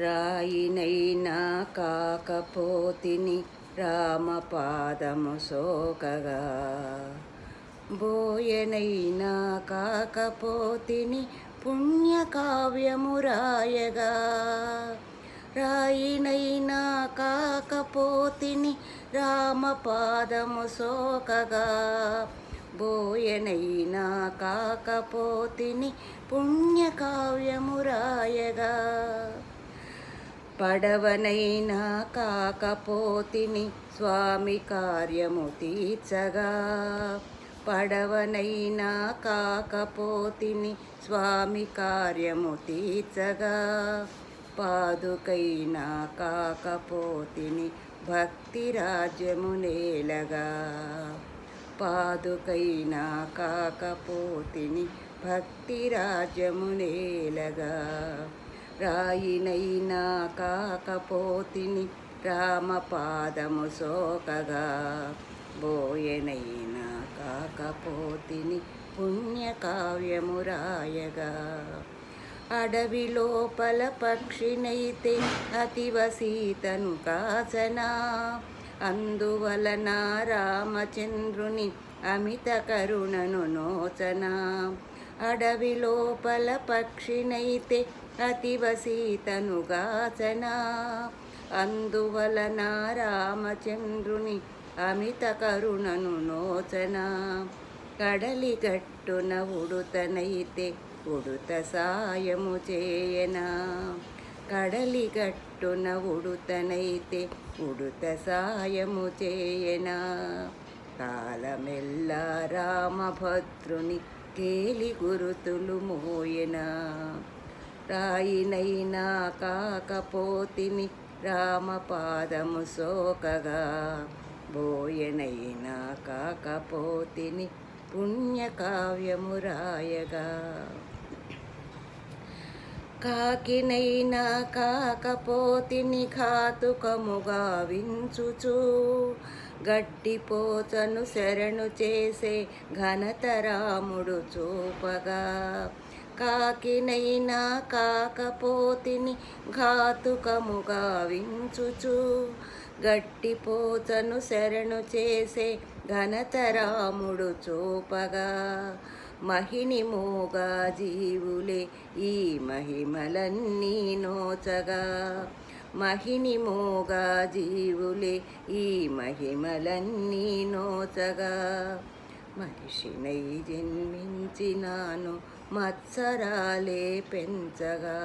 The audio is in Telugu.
రాయినైనా కాకపోతిని రామపాదము సోకగా, బోయనైనా కాకపోతిని పుణ్యకావ్యము రాయగా. రాయినైనా కాకపోతిని రామపాదము సోకగా, బోయనైనా కాకపోతిని పుణ్యకావ్యము రాయగా. పడవనైనా కాకపోతిని స్వామి కార్యము తీర్చగా, పడవనైనా కాకపోతిని స్వామి కార్యము తీర్చగా. పాదుకైనా కాకపోతిని భక్తి రాజ్యము నేలగా, పాదుకైనా కాకపోతిని భక్తి రాజ్యము నేలగా. రాయినైనా కాకపోతిని రామపాదము సోకగా, బోయనైనా కాకపోతిని పుణ్యకావ్యము రాయగా. అడవి లోపల పక్షినైతే అతివ సీతను కాచనా, అందువలన రామచంద్రుని అమిత కరుణను నోచనా. అడవి లోపల పక్షినైతే అతివ సీతను గాచనా, అందువలన రామచంద్రుని అమిత కరుణను నోచనా. కడలి గట్టున ఉడుతనైతే ఉడుత సాయము చేయనా, కడలి గట్టున ఉడుతనైతే ఉడుత సాయము చేయనా. కాలమెల్లా రామభద్రుని కేలి గురుతులు మోయనా, రాయినైనా కాకపోతిని రామపాదము సోకగా, బోయనైనా కాకపోతిని పుణ్యకావ్యము రాయగా. కాకినైనా కాకపోతిని ఘాతుకముగా వించుచు, గడ్డిపోచను శరణు చేసే ఘనత రాముడు చూపగా. కాకినైనా కాకపోతిని ఘాతుకముగా వించుచు, గడ్డిపోచను శరణు చేసే ఘనత రాముడు చూపగా. మహిని మోగా జీవులే ఈ మహిమలన్నీ నోచగా, మహిని మోగా జీవులే ఈ మహిమలన్నీ నోచగా. మనిషినై జన్మించినాను మత్సరాలే పెంచగా.